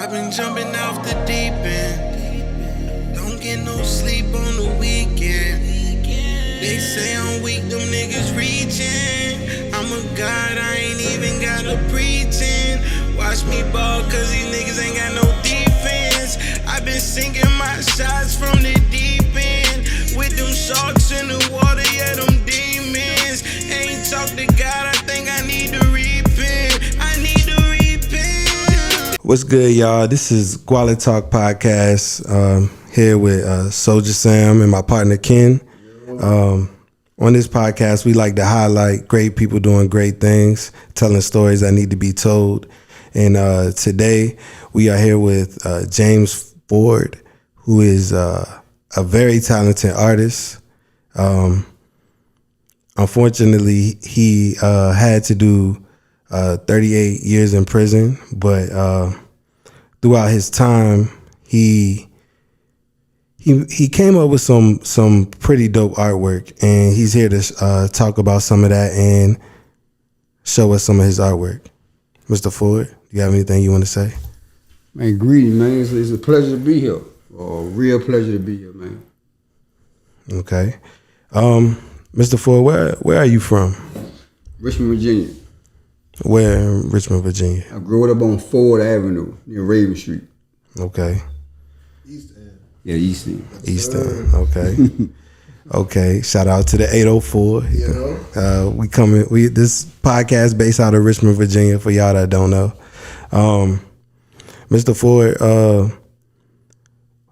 I've been jumping off the deep end. Don't get no sleep on the weekend. They say I'm weak, them niggas reaching. I'm a god, I ain't even got no preaching. Watch me ball, cause these niggas ain't got no defense. I've been sinking my shots from the deep end. With them sharks in the water, yeah, them demons. Ain't talk to God, I think I need to repent. I need to repent. What's good, y'all? This is Gualla Talk Podcast. Here with Soldier Sam and my partner Ken. On this podcast, we like to highlight great people doing great things, telling stories that need to be told. And today, we are here with James Ford, who is a very talented artist. Unfortunately, he had to do 38 years in prison, but throughout his time, he came up with some pretty dope artwork, and he's here to talk about some of that and show us some of his artwork. Mr. Ford, do you have anything you want to say? Man, greetings, man. It's a pleasure to be here. A real pleasure to be here, man. Okay. Mr. Ford, where are you from? Richmond, Virginia. Where in Richmond, Virginia? I grew up on Ford Avenue near Raven Street. Okay. East End. Yeah, East End. East End. Okay. Okay. Shout out to the 804. This podcast based out of Richmond, Virginia, for y'all that don't know. Mr. Ford,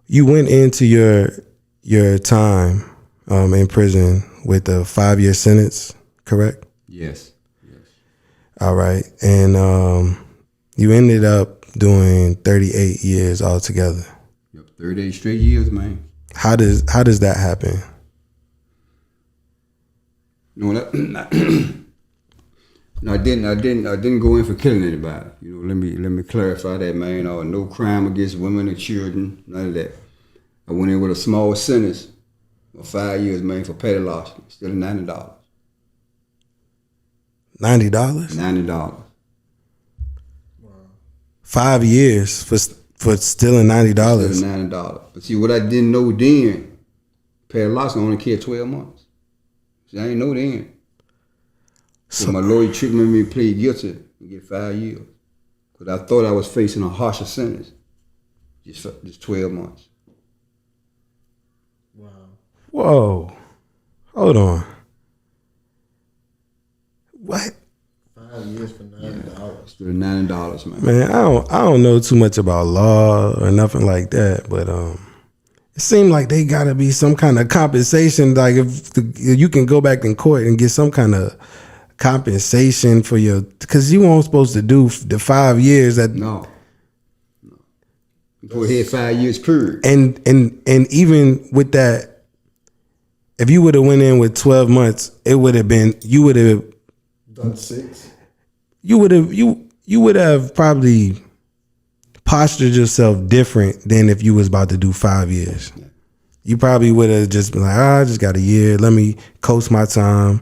you went into your time in prison with a 5-year sentence, correct? Yes. All right. And you ended up doing 38 years altogether. Yep, 38 straight years, man. How does that happen? No, no, I didn't go in for killing anybody. You know, let me clarify that, man. No crime against women and children, none of that. I went in with a small sentence of 5 years, man, for petty larceny, still $90. $90? $90. Wow. 5 years for stealing $90. Still $90. But see, what I didn't know then, petty larceny only carried 12 months. See, I ain't know then. So my lawyer tricked me to plead guilty and get 5 years. Because I thought I was facing a harsher sentence. Just 12 months. Wow. Whoa. Hold on. What? 5 years for $90. Yeah, still $90, man. Man, I don't know too much about law or nothing like that, but it seemed like they gotta be some kind of compensation. Like if you can go back in court and get some kind of compensation for because you weren't supposed to do the 5 years that. No. Go ahead, 5 years period. And even with that, if you would have went in with 12 months, it would have been, you would have done 6. You would have probably postured yourself different than if you was about to do 5 years. You probably would have just been like, I just got a year. Let me coast my time.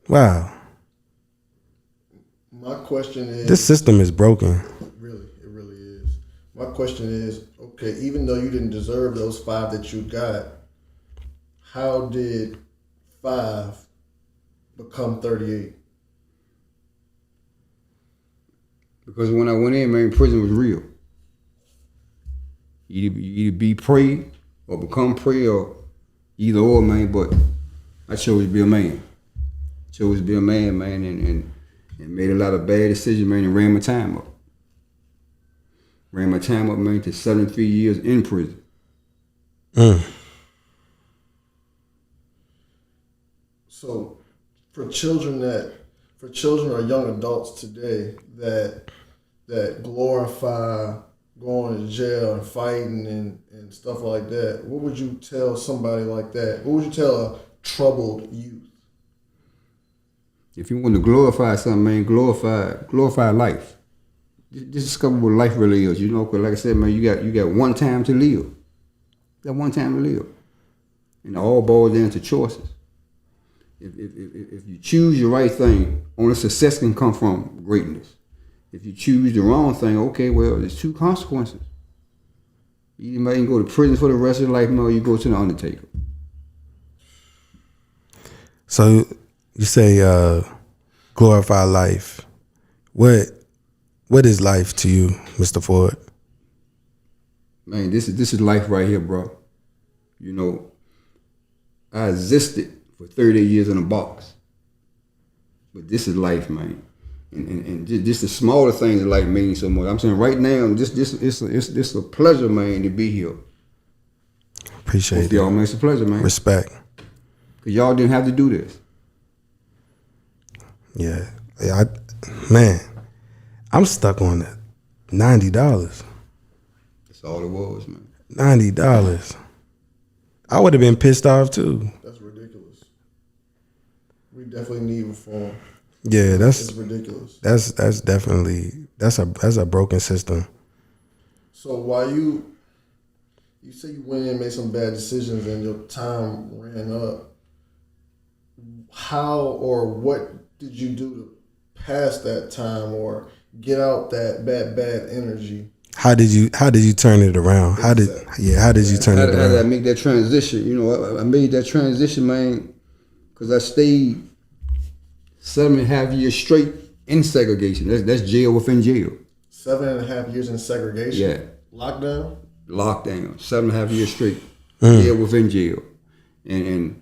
Wow. My question is, this system is broken. It really is. My question is, okay, even though you didn't deserve those 5 that you got, how did 5 become 38? Because when I went in, man, prison was real. You either be prey or become prey, or either or, man. But I chose to be a man. Chose to be a man, and made a lot of bad decisions, man, and ran my time up. Ran my time up, man, to 73 years in prison. So, for children or young adults today that glorify going to jail and fighting and stuff like that, what would you tell somebody like that? What would you tell a troubled youth? If you want to glorify something, man, glorify life. Just discover what life really is, you know. Because like I said, man, you got one time to live. You got one time to live, and it all boils down to choices. If you choose the right thing, only success can come from greatness. If you choose the wrong thing, okay, well, there's two consequences. You might go to prison for the rest of your life, or you go to the Undertaker. So you say glorify life. What is life to you, Mr. Ford? Man, this is life right here, bro. You know, I existed for 30 years in a box. But this is life, man. And just the smaller things in life mean so much. I'm saying right now, it's a pleasure, man, to be here. Appreciate it. Y'all, man, it's a pleasure, man. Respect. Because y'all didn't have to do this. Yeah. Man, I'm stuck on it. $90. That's all it was, man. $90. I would have been pissed off too. That's ridiculous. We definitely need reform. Yeah, it's ridiculous. That's definitely that's a broken system. So while you say you went in and made some bad decisions and your time ran up, how or what did you do to pass that time or get out that bad energy? How did you turn it around? How did you turn it around? How did I make that transition? You know, I made that transition, man, because I stayed 7.5 years straight in segregation. That's jail within jail. 7.5 years in segregation? Yeah. Lockdown? Lockdown. 7.5 years straight. Jail within jail. And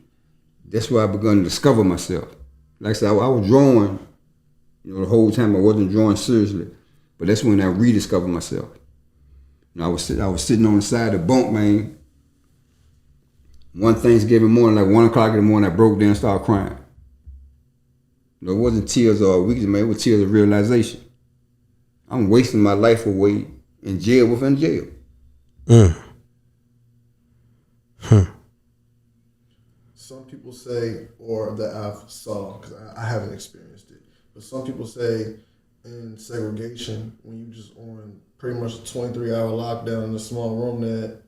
that's where I begun to discover myself. Like I said, I was drawing, you know, the whole time I wasn't drawing seriously. But that's when I rediscovered myself. You know, I was sitting on the side of the bunk, man. One Thanksgiving morning, like 1 o'clock in the morning, I broke down and started crying. You know, it wasn't tears of weakness, man. It was tears of realization. I'm wasting my life away in jail within jail. Some people say, or that I've saw, because I haven't experienced it, but some people say in segregation, when you just on pretty much a 23-hour lockdown in a small room, that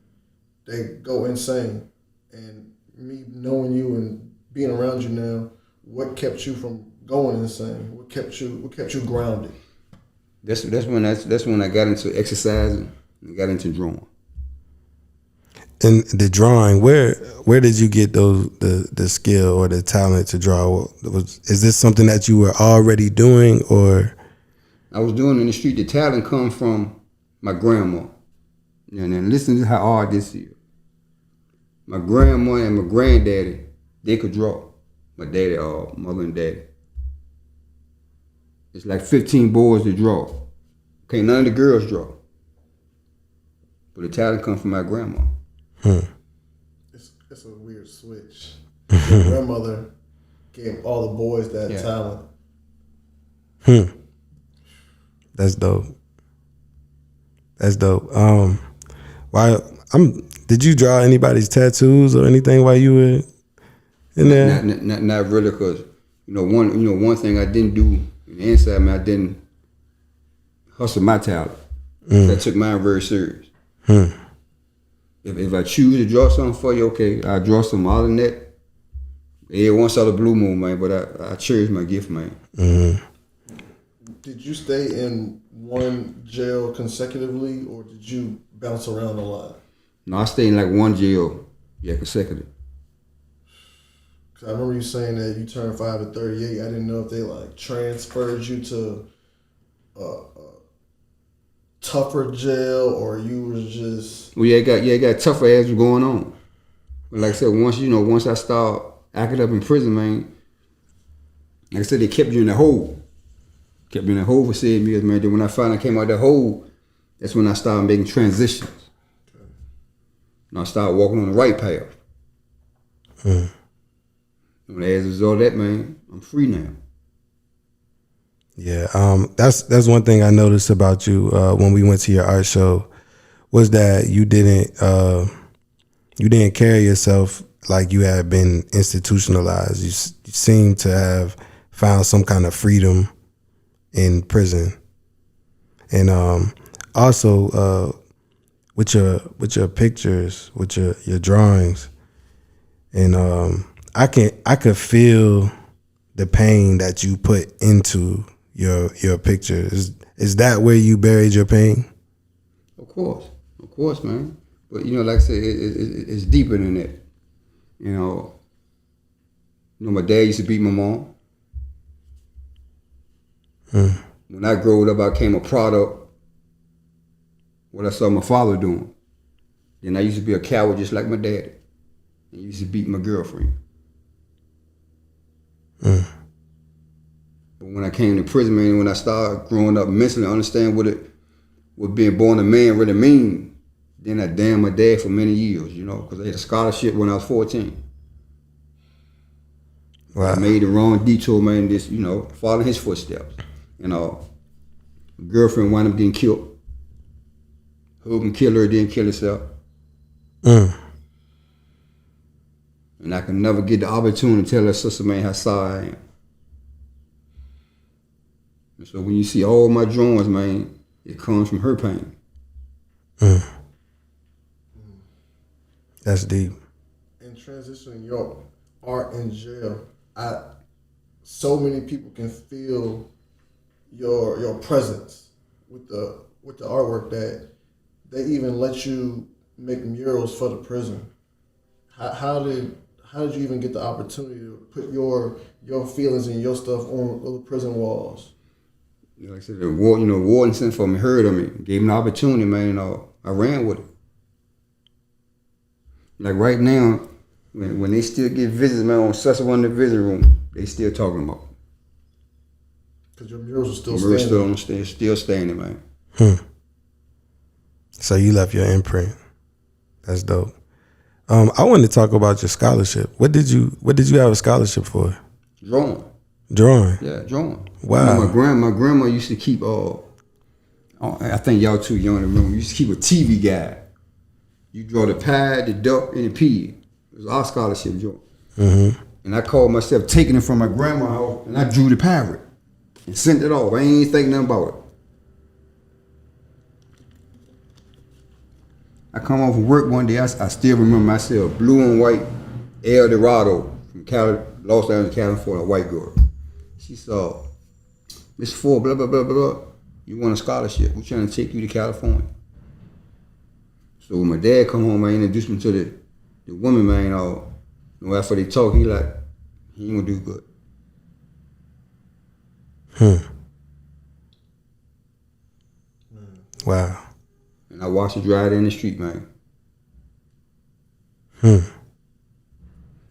they go insane. And me knowing you and being around you now, what kept you from going insane? What kept you grounded? That's when I got into exercising and got into drawing. And the drawing, where did you get the skill or the talent to draw? Is this something that you were already doing, or? I was doing it in the street. The talent comes from my grandma. And then listen to how hard this is. My grandma and my granddaddy, they could draw. My daddy, mother and daddy. It's like 15 boys to draw. Okay, none of the girls draw. But the talent comes from my grandma. It's a weird switch. Your grandmother gave all the boys that talent. That's dope. Did you draw anybody's tattoos or anything while you were in there? Not really, because one thing I didn't do in the inside, man, I didn't hustle my talent. I took mine very serious. If I choose to draw something for you, okay, I'll draw some. Other than that, yeah, once out of blue moon, man, but I cherish my gift, man. Did you stay in one jail consecutively, or did you bounce around a lot? No, I stayed in like one jail, consecutive. Cause I remember you saying that you turned 5 at 38. I didn't know if they like transferred you to tougher jail, or you was just. Well, I got tougher as was going on. But like I said, once I started acting up in prison, man, like I said, they kept you in the hole. Kept me in the hole for 7 years, man. Then when I finally came out that hole, that's when I started making transitions. Okay. And I started walking on the right path. And as a result of that, man, I'm free now. Yeah, that's one thing I noticed about you when we went to your art show, was that you didn't carry yourself like you had been institutionalized. You seem to have found some kind of freedom in prison, and also with your pictures, with your drawings, and I could feel the pain that you put into your picture. Is that where you buried your pain? Of course, man. But like I said, it's deeper than that. My dad used to beat my mom. When I grew up, I became a product what I saw my father doing. Then I used to be a coward just like my daddy. And used to beat my girlfriend. But when I came to prison, man, when I started growing up mentally, understand what being born a man really mean, then I damned my dad for many years, because I had a scholarship when I was 14. Wow. I made the wrong detour, man, just, following his footsteps. Girlfriend wound up getting killed. Husband killed her, didn't kill herself. And I can never get the opportunity to tell her sister, man, how sorry I am. And so when you see all my drawings, man, it comes from her pain. That's deep. In transitioning your art in jail, so many people can feel your presence with the artwork that they even let you make murals for the prison. How did you even get the opportunity to put your feelings and your stuff on the prison walls? Like I said, the warden sent for me, heard of me, gave me an opportunity, man. I ran with it. Like right now, when they still get visits, man, on Sussex in the visiting room, they still talking about it. Because your murals are still standing. Still standing, man. So you left your imprint. That's dope. I wanted to talk about your scholarship. What did you have a scholarship for? Drawing. Yeah, drawing. Wow. My grandma used to keep. I think y'all too young to remember. Used to keep a TV guide. You draw the pie, the duck, and the pig. It was our scholarship drawing. And I called myself taking it from my grandma's house, and I drew the pirate and sent it off. I ain't think nothing about it. I come home from work one day, I still remember myself, blue and white El Dorado from Los Angeles, California, a white girl. She said, Mr. Ford, blah, blah, blah, blah, blah. You want a scholarship. We're trying to take you to California. So when my dad come home, I introduced me to the woman, man. After they talk, he ain't gonna do good. Wow. And I watched her drive in the street, man. And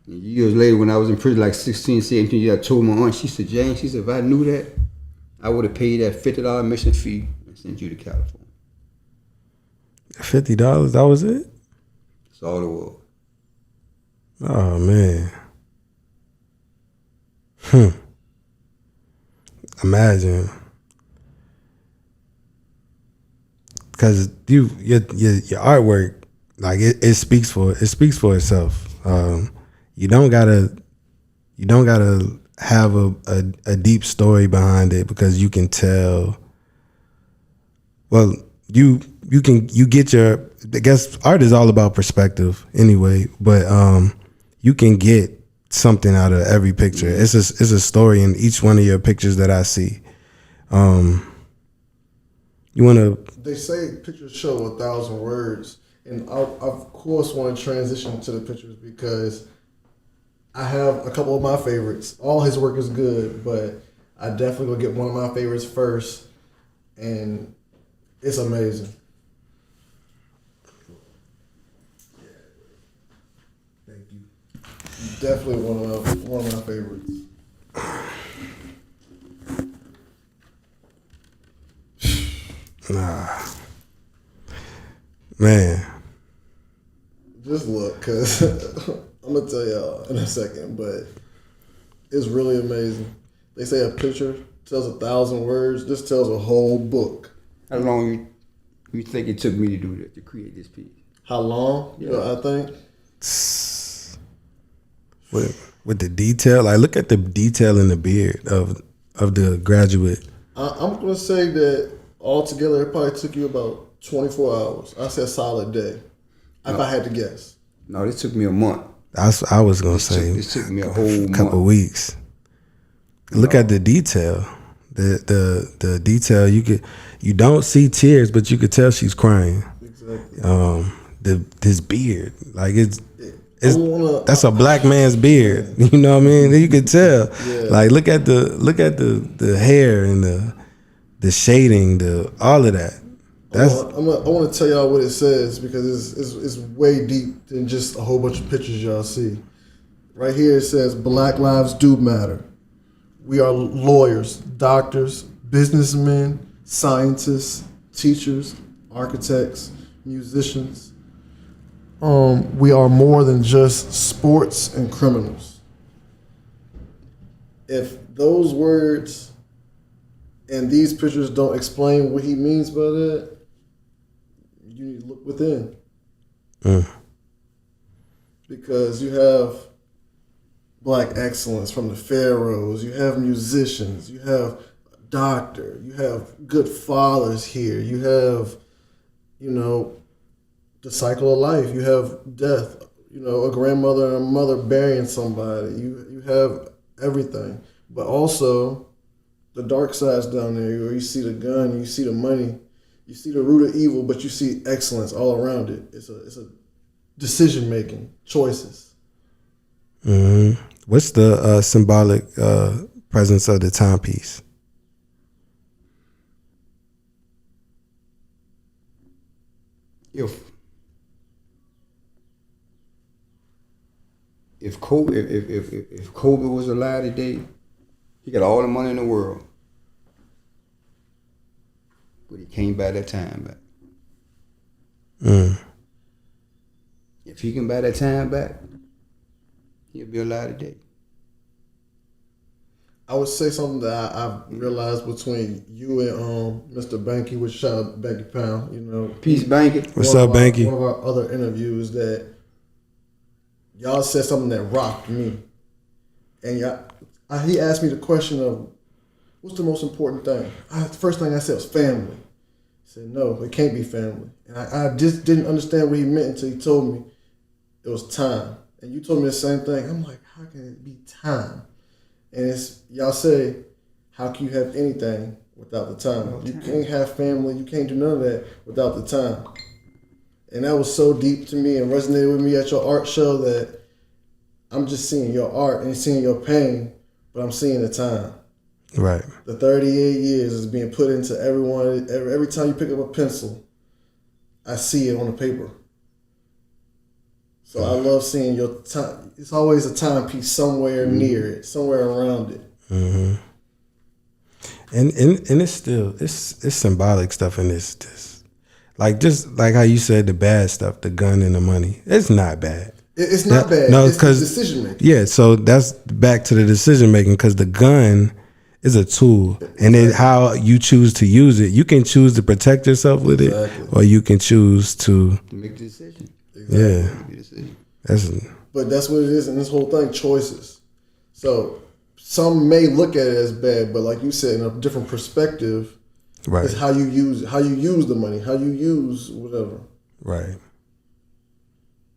years later, when I was in prison, like 16, 17 years, I told my aunt, she said, Jane, if I knew that, I would have paid that $50 admission fee and sent you to California. $50, that was it? That's all it was. Oh, man. Imagine. Because your artwork, like it speaks for itself. You don't gotta have a deep story behind it, because you can tell. Well, you get your. I guess art is all about perspective anyway, but you can get something out of every picture. It's a story in each one of your pictures that I see. You wanna? They say pictures show 1,000 words, and I of course want to transition to the pictures because I have a couple of my favorites. All his work is good, but I definitely gonna get one of my favorites first, and it's amazing. Thank you. Definitely one of my favorites. Nah, man. Just look, cause I'm gonna tell y'all in a second, but it's really amazing. They say a picture tells 1,000 words. This tells a whole book. How long you think it took me to do that, to create this piece? How long? Yeah. I think. With the detail, like look at the detail in the beard of the graduate. I'm gonna say that altogether it probably took you about 24 hours. I said a solid day, if I had to guess. No, this took me a month. I was gonna say this took me a whole couple weeks. Look at the detail. The detail, you don't see tears, but you could tell she's crying. Exactly. His beard, like that's a black man's beard. You know what I mean? You could tell. Yeah. Like look at the hair and the shading, all of that. I want to tell y'all what it says because it's way deep than just a whole bunch of pictures y'all see. Right here it says, Black lives do matter. We are lawyers, doctors, businessmen, scientists, teachers, architects, musicians. We are more than just sports and criminals. If those words and these pictures don't explain what he means by that, you need to look within. Because you have Black excellence from the pharaohs, you have musicians, you have a doctor, you have good fathers here, you have, the cycle of life, you have death, a grandmother and a mother burying somebody, you have everything. But also the dark side's down there where you see the gun, you see the money, you see the root of evil, but you see excellence all around it. It's a decision making, choices. Mm-hmm. What's the symbolic presence of the timepiece? If Kobe was alive today, he got all the money in the world, but he can't buy that time back. If he can buy that time back, he'll be alive today. I would say something that I've realized between you and Mr. Banky, which shout out Banky Pound, Peace, Banky. What's up, Banky? One of our other interviews that y'all said something that rocked me, and he asked me the question of what's the most important thing. The first thing I said was family. He said no, it can't be family, and I just didn't understand what he meant until he told me it was time. And you told me the same thing. I'm like, how can it be time? And y'all say, how can you have anything without the time? You can't have family. You can't do none of that without the time. And that was so deep to me and resonated with me at your art show that I'm just seeing your art and seeing your pain, but I'm seeing the time. Right. The 38 years is being put into everyone. Every time you pick up a pencil, I see it on the paper. So I love seeing your time. It's always a timepiece somewhere near it, somewhere around it. Mm-hmm. And it's still it's symbolic stuff in this. Like just like how you said the bad stuff, the gun and the money. It's not bad. It's not bad. No, it's decision making. Yeah, so that's back to the decision making because the gun is a tool, and then how you choose to use it. You can choose to protect yourself with it, or you can choose to make a decision. Exactly. Yeah, but that's what it is in this whole thing, choices. So some may look at it as bad, but like you said, in a different perspective, right? It's how you use it, how you use the money, how you use whatever. Right.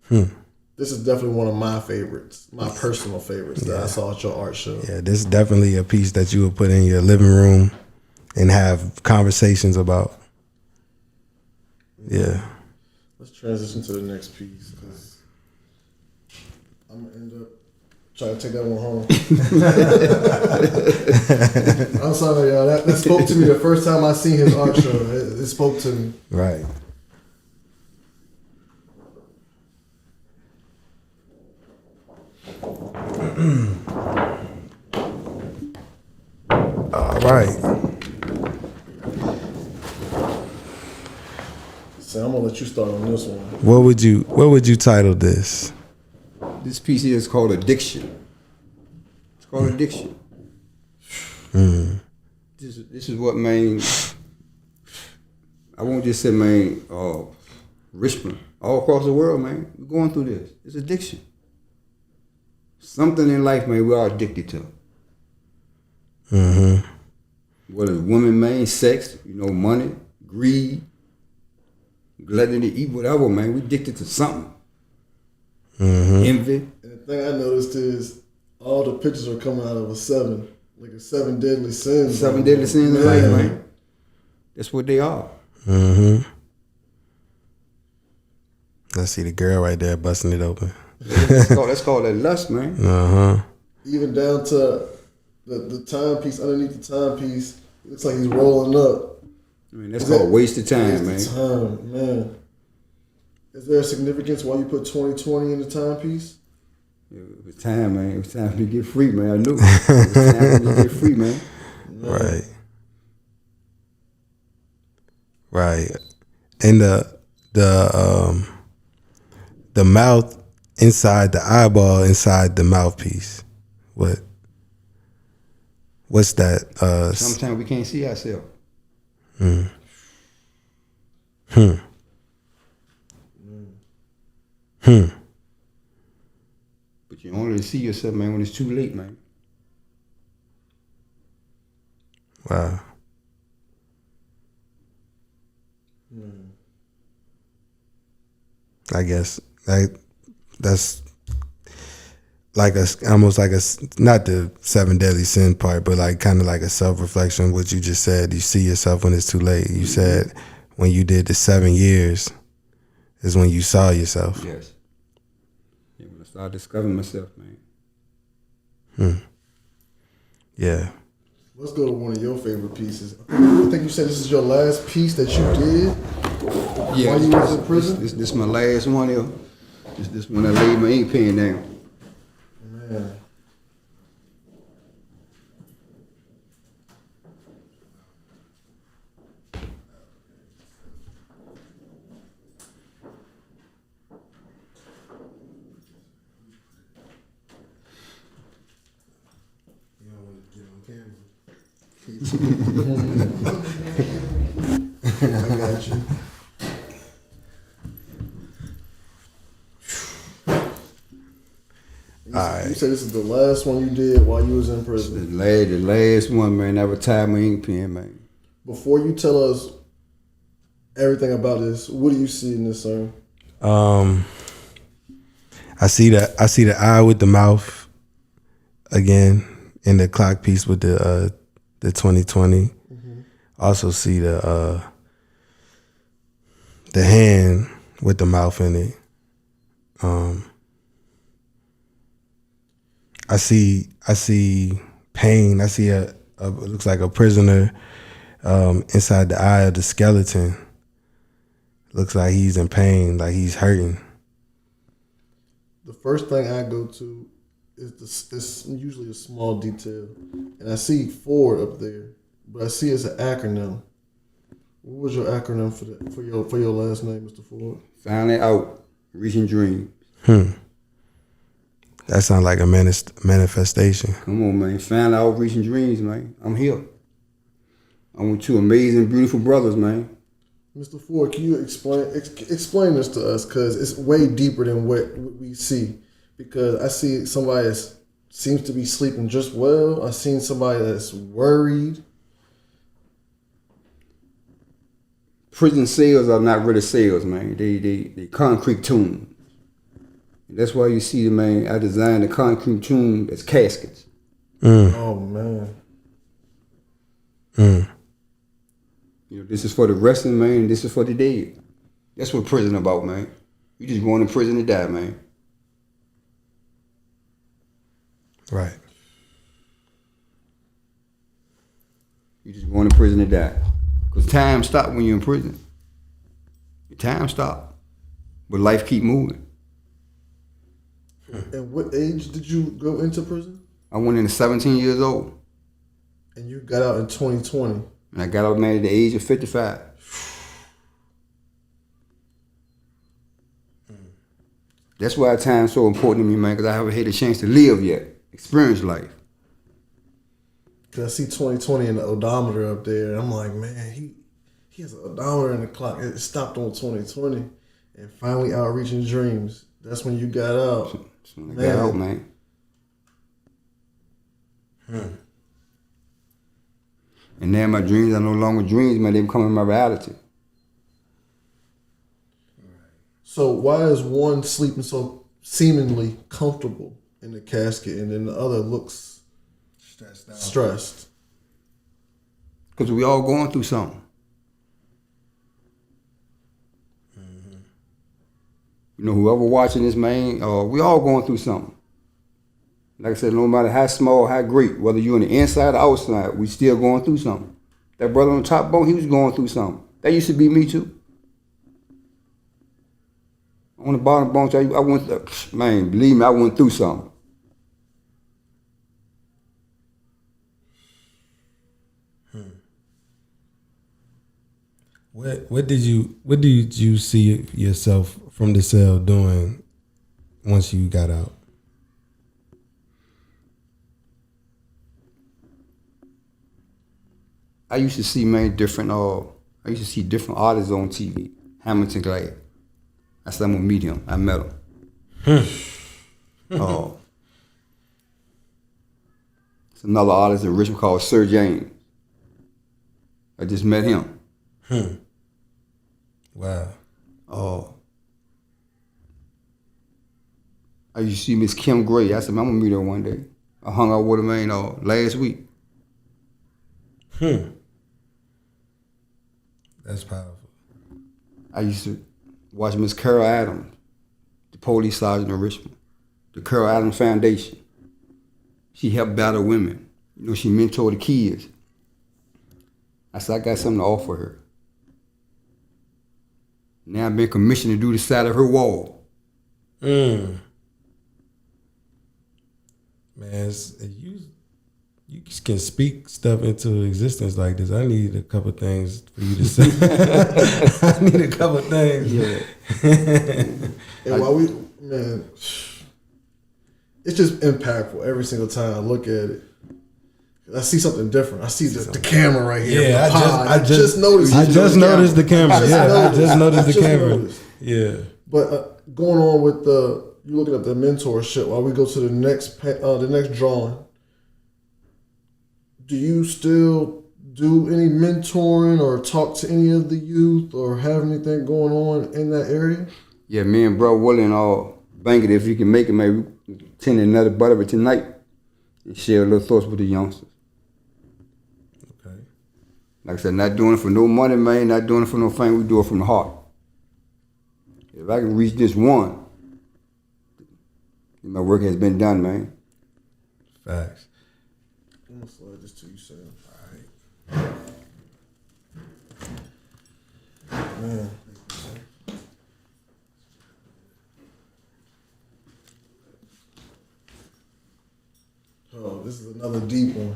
This is definitely one of my favorites, my personal favorites that I saw at your art show. Yeah, this is definitely a piece that you would put in your living room and have conversations about. Yeah. Let's transition to the next piece because I'm gonna end up trying to take that one home. I'm sorry, y'all. That spoke to me the first time I seen his art show. It spoke to me. Right. All right. So I'm gonna let you start on this one. What would you title this? This piece here is called Addiction. It's called Addiction. This is what, man, I won't just say, man, Richmond, all across the world, man, we're going through this. It's addiction. Something in life, man, we are addicted to. Whether it's women, man, sex, money, greed, gluttony, eat whatever, man, we addicted to something. Envy. And the thing I noticed is all the pictures are coming out of a 7 Like the 7 deadly sins. 7 deadly sins of life, man. That's what they are. Mm-hmm. Let's see the girl right there busting it open. That's called that lust, man. Uh-huh. Even down to the timepiece, underneath the timepiece, it looks like he's rolling up. I mean, that's called wasted time, man. Wasted time, man. Is there a significance why you put 2020 in the timepiece? It was time, man. It was time to get free, man. I knew. It was time to get free, man. Right. Right. And the mouth inside the eyeball inside the mouthpiece. What's that? Sometimes we can't see ourselves. But you only see yourself, man, when it's too late, man. Wow. I guess that's like almost like not the 7 deadly sin part, but like kind of like a self-reflection. What you just said, you see yourself when it's too late. You said when you did the 7 years is when you saw yourself. Yes. Yeah, when I started discovering myself, man. Yeah. Let's go to one of your favorite pieces. I think you said this is your last piece that you did while you was in prison? This is my last one here. This when I laid my ink pen down. Man. You don't want to get on camera. I got you. You said this is the last one you did while you was in prison. The last one, man. I retired my ink pen, man. Before you tell us everything about this, what do you see in this song? I see the eye with the mouth again in the clock piece with the 2020. Also see the hand with the mouth in it. I see pain. I see a it looks like a prisoner inside the eye of the skeleton. Looks like he's in pain, like he's hurting. The first thing I go to is it's usually a small detail, and I see Ford up there, but I see it's an acronym. What was your acronym for your last name, Mr. Ford? Finally out, reaching dreams. That sounds like a manifestation. Come on, man. Finally out, reaching dreams, man. I'm here. I'm with 2 amazing, beautiful brothers, man. Mr. Ford, can you explain this to us? Because it's way deeper than what we see. Because I see somebody that seems to be sleeping just well. I've seen somebody that's worried. Prison cells are not really cells, man. They concrete tombs. And that's why you see, man, I designed the concrete tomb as caskets. Oh, man. You know, this is for the resting, man. This is for the dead. That's what prison about, man. You just going to prison to die, man. Right. You just going to prison to die. Because time stops when you're in prison. Time stops. But life keep moving. And what age did you go into prison? I went in at 17 years old. And you got out in 2020. And I got out, man, at the age of 55. That's why time's so important to me, man, because I haven't had a chance to live yet, experience life. Because I see 2020 and the odometer up there. And I'm like, man, he has an odometer in the clock. It stopped on 2020. And finally out reaching dreams. That's when you got out. That's when I got out, man. And now my dreams are no longer dreams, man. They're becoming my reality. So why is one sleeping so seemingly comfortable in the casket and then the other looks Stressed. Because we all going through something. You know, whoever watching this, man, we all going through something. Like I said, no matter how small, how great, whether you're on the inside or outside, we still going through something. That brother on the top bunk, he was going through something. That used to be me too. On the bottom bunk, I went through, man, believe me, I went through something. What did you see yourself from the cell doing once you got out? I used to see, man, different artists on TV. Hamilton Glad. I said I'm gonna meet him. I met him. It's another artist in Richmond called Sir James. I just met him. Wow. I used to see Miss Kim Gray. I said, man, I'm gonna meet her one day. I hung out with her, man, last week. That's powerful. I used to watch Miss Carol Adams, the police sergeant in Richmond, the Carol Adams Foundation. She helped battle women. You know, she mentored the kids. I said, I got something to offer her. Now I've been commissioned to do the side of her wall. Man, you can speak stuff into existence like this. I need a couple things for you to say. I need a couple things. Yeah. And while it's just impactful every single time I look at it. I see something different. I see the camera right here. Yeah, I just noticed. I just noticed the camera. I just noticed the camera. Yeah. But going on with you looking at the mentorship while we go to the next drawing. Do you still do any mentoring or talk to any of the youth or have anything going on in that area? Yeah, me and Bro Willie and bang it if you can make it, maybe we attend another butter tonight and share a little thoughts with the youngsters. Okay. Like I said, not doing it for no money, man, not doing it for no fame, we do it from the heart. If I can reach this one, my work has been done, man. Facts. I'm gonna slide this to you, Sam. All right. Man. Oh, this is another deep one.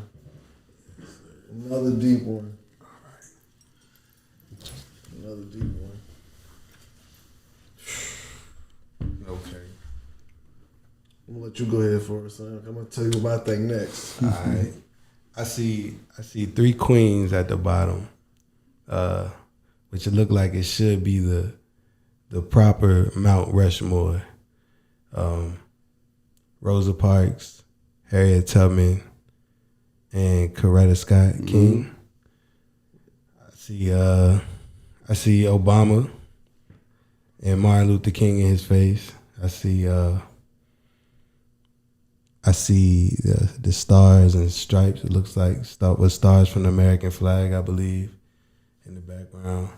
Another deep one. All right. Another deep one. Okay. I'm gonna let you go ahead for it, son. I'm gonna tell you what I think next. All right. I see 3 queens at the bottom, which it look like it should be the proper Mount Rushmore. Rosa Parks, Harriet Tubman, and Coretta Scott King. I see Obama and Martin Luther King in his face. I see the stars and stripes. It looks like stars from the American flag, I believe, in the background.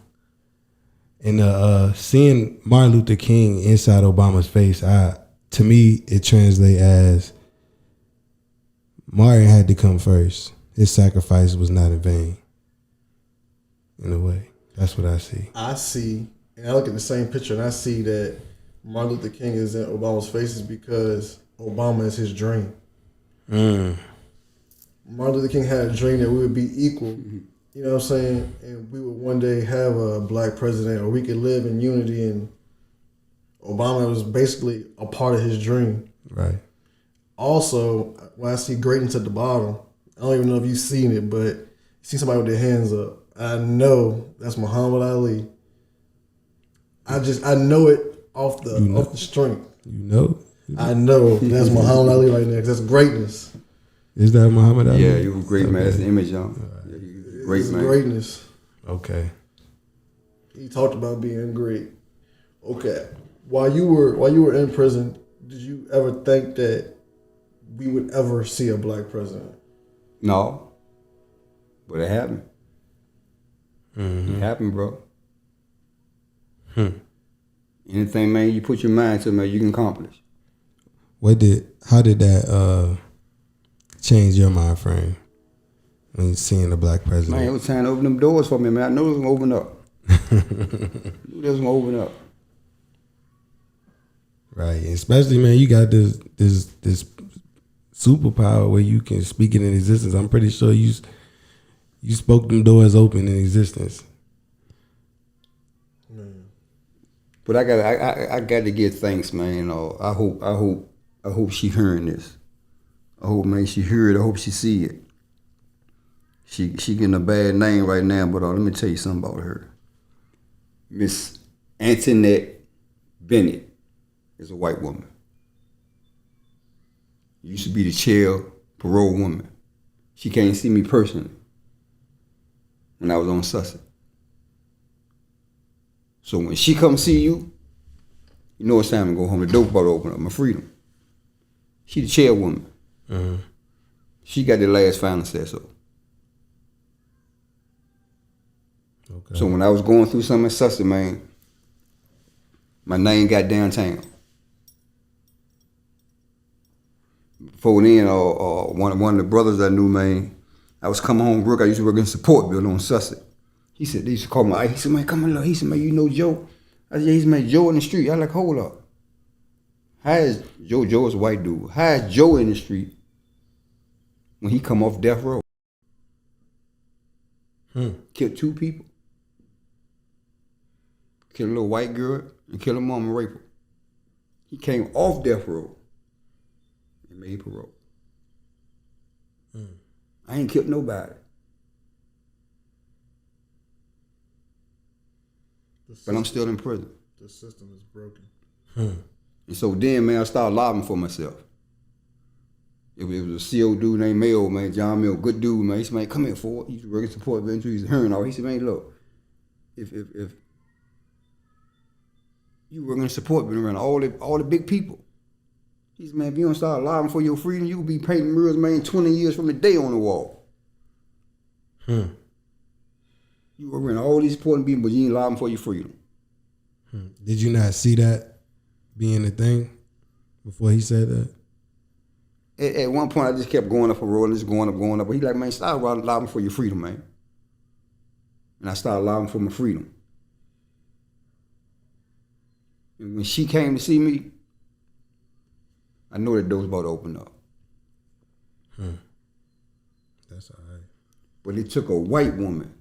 And seeing Martin Luther King inside Obama's face, to me, it translates as Martin had to come first. His sacrifice was not in vain. In a way, that's what I see. I see, and I look at the same picture, and I see that Martin Luther King is in Obama's faces because Obama is his dream. Martin Luther King had a dream that we would be equal, you know what I'm saying? And we would one day have a black president, or we could live in unity, and Obama was basically a part of his dream. Right. Also, when I see greatness at the bottom, I don't even know if you've seen it, but you see somebody with their hands up. I know that's Muhammad Ali. I know it off the strength. You know? I know that's Muhammad Ali right there. 'Cause that's greatness. Is that Muhammad Ali? Yeah, he was great, man. That's the image, y'all. Yeah, he was great, It's man. greatness. Okay. He talked about being great. Okay. While you were in prison, did you ever think that we would ever see a black president? No. But it happened. It happened, bro. Anything, man, you put your mind to, man, you can accomplish. How did that change your mind frame when you seeing the black president? Man, it was time to open them doors for me, man. I know it was gonna open up. I knew it was gonna open up. Right, especially, man, you got this superpower where you can speak it in existence. I'm pretty sure you spoke them doors open in existence. But I got to give thanks, man. You know, I hope she hearing this. I hope, man, she hear it. I hope she see it. She getting a bad name right now, but let me tell you something about her. Miss Antoinette Bennett is a white woman. Used to be the chair parole woman. She came see me personally when I was on Sussex. So when she come see you, you know it's time to go home. The door about to open up. My freedom. She the chairwoman. She got the last final say so. Okay. So when I was going through something in Sussex, man, my name got downtown. Before then, one of the brothers I knew, man, I was coming home from work. I used to work in support building on Sussex. He said, they used to call me. He said, man, come on, look. He said, man, you know Joe? I said, yeah, he said, man, Joe in the street. I like, hold up. How is Joe? Joe is a white dude. How is Joe in the street when he come off death row? Killed 2 people. Killed a little white girl and killed a mom and rape her. He came off death row and made parole. I ain't killed nobody. But I'm still in prison. The system is broken. And so then, man, I started lobbying for myself. It was a CO dude named Mayo, man, John Mayo, good dude, man. He said, man, come here for it. He used to work in support venture. He's hearing all. He said, man, look, if you work in support venture around all the big people, he said, man, if you don't start lobbying for your freedom, you will be painting murals, man, 20 years from the day on the wall. You work around all these important people, but you ain't lobbying for your freedom. Did you not see that being a thing before he said that? At one point, I just kept going up a road, just going up. But he like, man, start lobbying for your freedom, man. And I started lobbying for my freedom. And when she came to see me, I know that door's about to open up. That's all right. But it took a white woman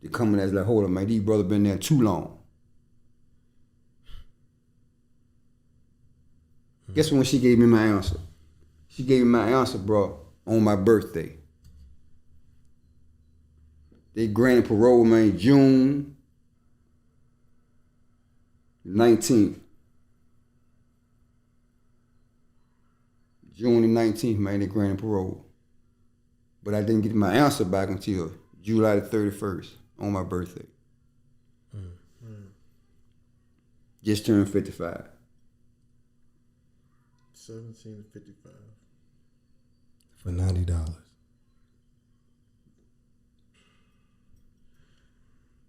to come in as like, hold on, man, these brothers been there too long. Guess when she gave me my answer? She gave me my answer, bro, on my birthday. They granted parole, man, June 19th. June the 19th, man, they granted parole. But I didn't get my answer back until July the 31st on my birthday. Just turned 55. 1755. For $90.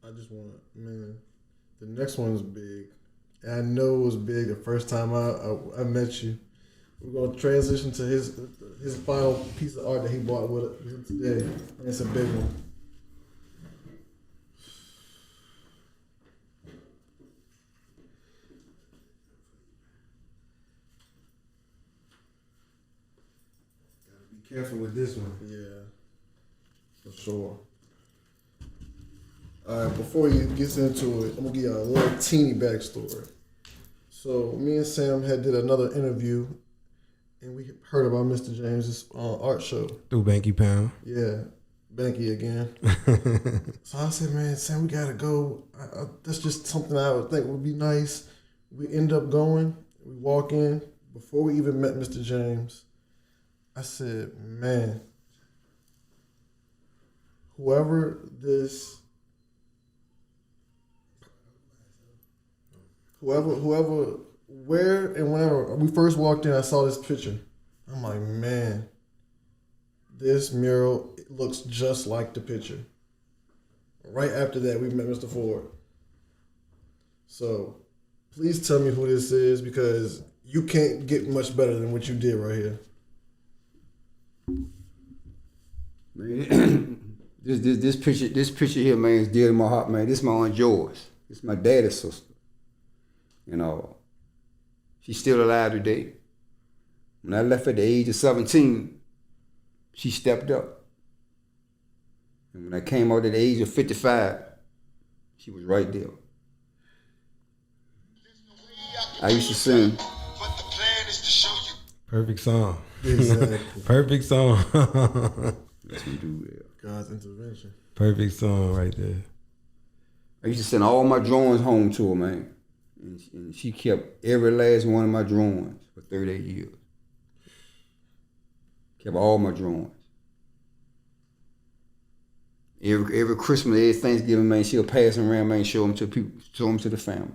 I just want to, man, the next one's big. And I know it was big the first time I met you. We're going to transition to his final piece of art that he bought with him today. And it's a big one. Careful with this one. Yeah, for sure. All right, before he gets into it, I'm going to give you a little teeny backstory. So me and Sam did another interview, and we heard about Mr. James's art show. Through Banky Pound. Yeah, Banky again. So I said, man, Sam, we got to go. That's just something I would think would be nice. We end up going. We walk in. Before we even met Mr. James, I said, man, whoever, where and whenever we first walked in, I saw this picture. I'm like, man, this mural looks just like the picture. Right after that, we met Mr. Ford. So please tell me who this is, because you can't get much better than what you did right here. Man, this picture here, man, is dear to my heart, man. This is my Aunt George. This is my daddy's sister. You know, she's still alive today. When I left at the age of 17, she stepped up. And when I came out at the age of 55, she was right there. I used to sing. Perfect song. Exactly. Perfect song. That's what we do there. God's intervention. Perfect song right there. I used to send all my drawings home to her, man. And she kept every last one of my drawings for 38 years. Kept all my drawings. Every Christmas, every Thanksgiving, man, she'll pass them around, man, show them to people, show them to the family.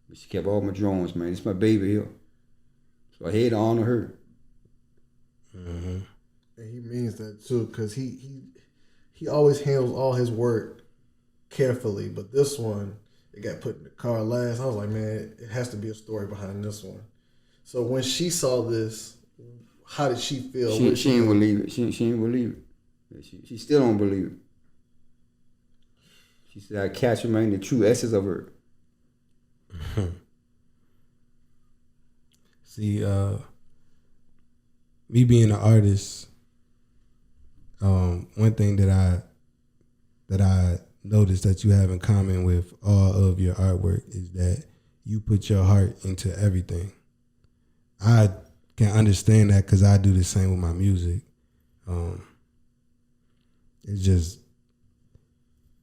But she kept all my drawings, man. It's my baby here. So I had to honor her. Mm-hmm. And he means that too, because he always handles all his work carefully. But this one, it got put in the car last. I was like, man, it has to be a story behind this one. So when she saw this, how did she feel? She didn't believe it. She didn't believe it. She still don't believe it. She said, I captured, man, the true essence of her. See, me being an artist, one thing that I noticed that you have in common with all of your artwork is that you put your heart into everything. I can understand that because I do the same with my music. It's just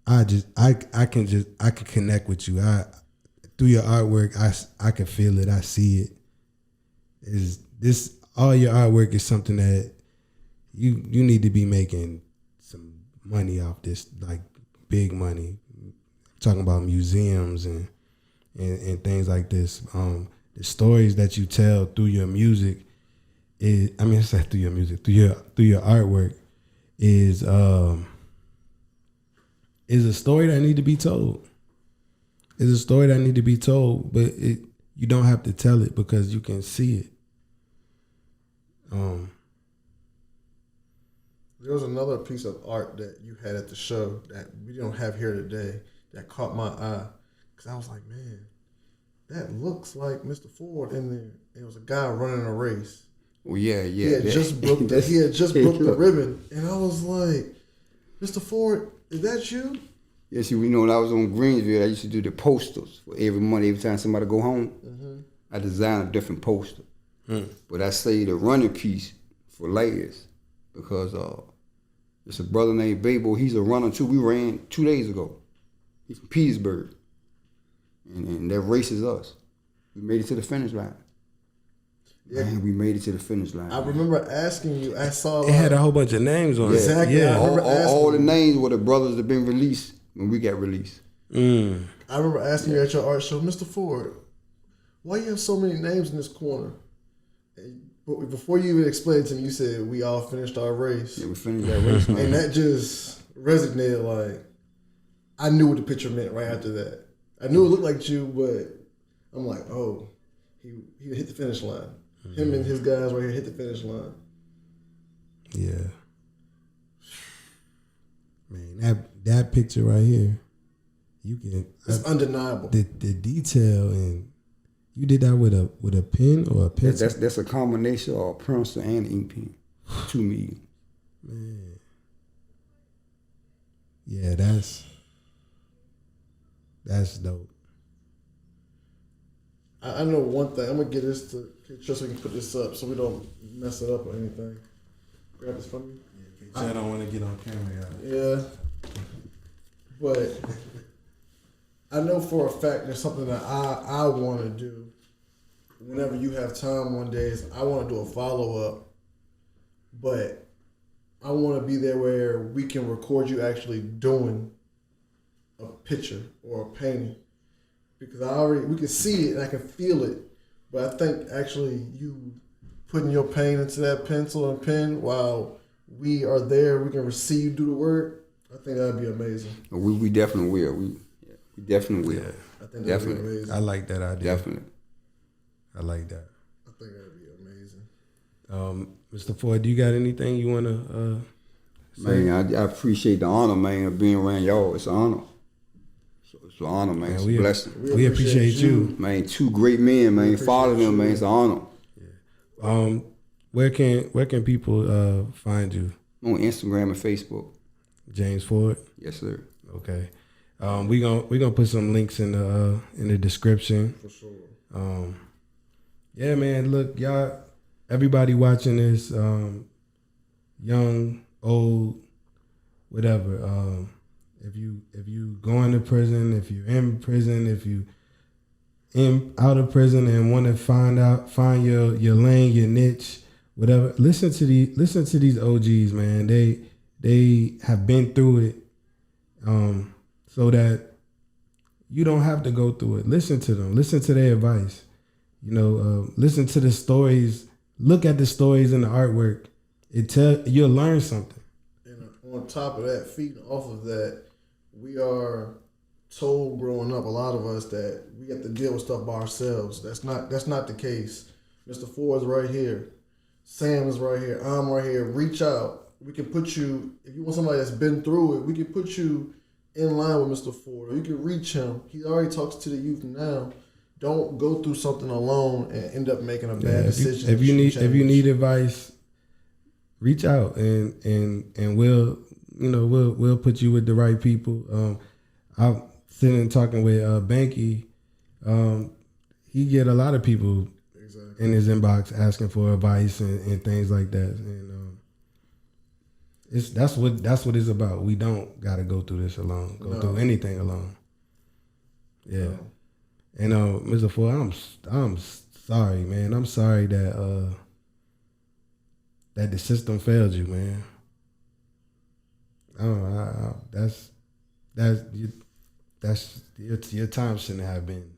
I can connect with you. Through your artwork, I can feel it. I see it. Is this all your artwork is something that you need to be making some money off this, like big money. I'm talking about museums and things like this. The stories that you tell through your music it's not through your music, through your artwork is a story that need to be told. It's a story that need to be told, but you don't have to tell it because you can see it. There was another piece of art that you had at the show that we don't have here today that caught my eye, because I was like, man, that looks like Mr. Ford in there. It was a guy running a race. Well, yeah. He had just broke the ribbon, and I was like, Mr. Ford, is that you? Yeah, see, when I was on Greensville, I used to do the posters for every month. Every time somebody go home, I design a different poster. But I say the running piece for layers because it's a brother named Babo. He's a runner too. We ran 2 days ago. He's from Petersburg. And that race is us. We made it to the finish line. Yeah, man, we made it to the finish line. I remember asking you. I saw it had a whole bunch of names on it. Exactly. Yeah, all the names were the brothers that been released when we got released. I remember asking you at your art show, Mr. Ford, why you have so many names in this corner? But before you even explained to me, you said we all finished our race. Yeah, we finished that race, man. And that just resonated. Like, I knew what the picture meant right after that. I knew it looked like you, but I'm like, oh, he hit the finish line. Him and his guys right here hit the finish line. Yeah. Man, that picture right here, it's undeniable. The detail, and you did that with a pen or a pencil? That's a combination of a pencil and ink pen. 2 million. Man. Yeah, that's dope. I know one thing. I'm gonna get this to just so we can put this up so we don't mess it up or anything. Grab this from me. I don't want to get on camera, y'all. Yeah, but I know for a fact there's something that I want to do. Whenever you have time one day, is I want to do a follow up, but I want to be there where we can record you actually doing a picture or a painting. Because we can see it and I can feel it, but I think actually you putting your paint into that pencil and pen while we are there, we can receive you do the work, I think that'd be amazing. We definitely will. We definitely will. Yeah. I think that'd be Definitely. amazing. I like that idea. Definitely. I like that. I think that'd be amazing. Mr. Ford, do you got anything you want to say? Man, I appreciate the honor, man, of being around y'all. It's an honor. It's an honor, man. It's a blessing. We appreciate you. Man, two great men, man. Follow them, man. It's an honor. Where can people find you? On Instagram and Facebook. James Ford. Yes, sir. Okay. We gonna put some links in the description. For sure. Yeah, man. Look, y'all. Everybody watching this, young, old, whatever. If you going to prison, if you're in prison, if you out of prison and want to find your lane, your niche, whatever. Listen to these OGs, man. They have been through it, so that you don't have to go through it. Listen to them. Listen to their advice. Listen to the stories. Look at the stories in the artwork. You'll learn something. And on top of that, feeding off of that, we are told growing up, a lot of us, that we have to deal with stuff by ourselves. That's not the case. Mr. Ford's right here. Sam is right here. I'm right here. Reach out. We can put you, if you want somebody that's been through it, we can put you in line with Mr. Ford. Or you can reach him. He already talks to the youth now. Don't go through something alone and end up making a bad decision. If you need advice, reach out and we'll put you with the right people. I'm sitting and talking with Banky. He get a lot of people in his inbox asking for advice and things like that. And that's what it's about. We don't gotta go through this alone. Through anything alone. Yeah. No. And Mr. Ford, I'm sorry, man. I'm sorry that the system failed you, man. That's your time shouldn't have been.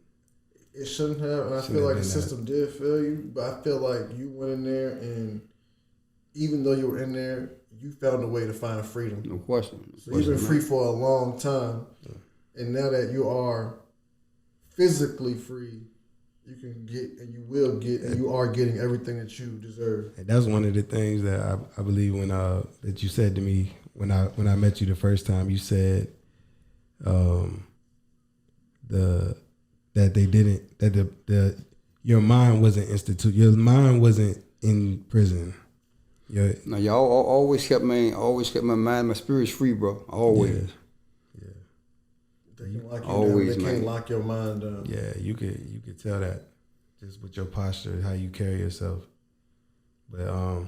It shouldn't have, and I feel like the system did fail you, but I feel like you went in there, and even though you were in there, you found a way to find freedom. No question. So you've been free for a long time, and now that you are physically free, you can get, and you will get, and you are getting everything that you deserve. And that's one of the things that I believe when that you said to me when I met you the first time. You said your mind wasn't your mind wasn't in prison. No, y'all always kept my mind, my spirit's free, bro. Always. They can lock you always, down. They man. can't lock your mind down. Yeah, you could tell that just with your posture, how you carry yourself. But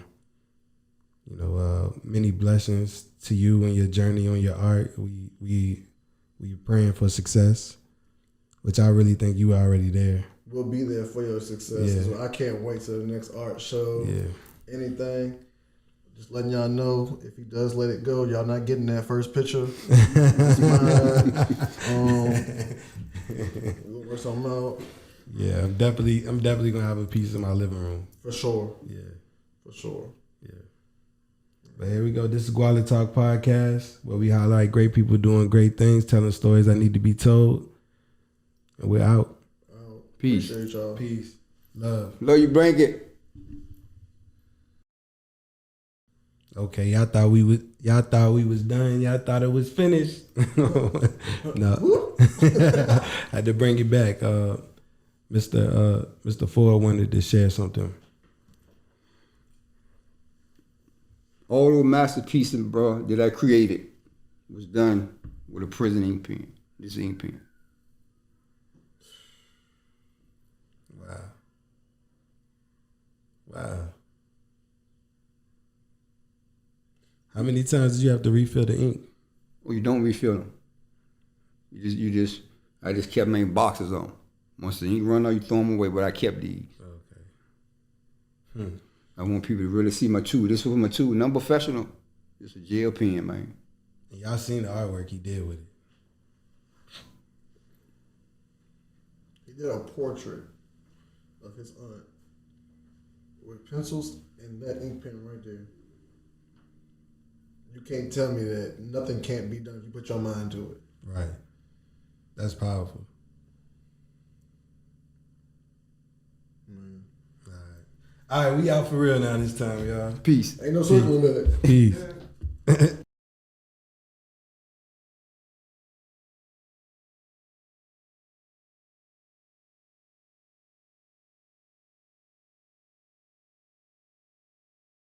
many blessings to you and your journey on your art. We praying for success, which I really think you are already there. We'll be there for your success. Yeah. So I can't wait till the next art show. Yeah. Anything. Just letting y'all know, if he does let it go, y'all not getting that first picture. We'll work something out. Yeah, I'm definitely gonna have a piece in my living room. For sure. Yeah. For sure. Yeah. But here we go. This is Gualla Talk Podcast, where we highlight great people doing great things, telling stories that need to be told. And we're out. Peace. Appreciate y'all. Peace. Love. Love you, blanket. Okay, y'all thought we was done. Y'all thought it was finished. No. Had to bring it back. Mr. Ford wanted to share something. All those masterpieces, bro, that I created was done with a prison ink pen. This ink pen. Wow. How many times did you have to refill the ink? Well, you don't refill them. I just kept them in boxes on. Once the ink run out, you throw them away, but I kept these. Okay. I want people to really see my tool. This was my tool. Non professional. It's a gel pen, man. And y'all seen the artwork he did with it. He did a portrait of his aunt with pencils and that ink pen right there. You can't tell me that nothing can't be done if you put your mind to it. Right. That's powerful. All right, we out for real now this time, y'all. Peace. Ain't no circle limit. Peace.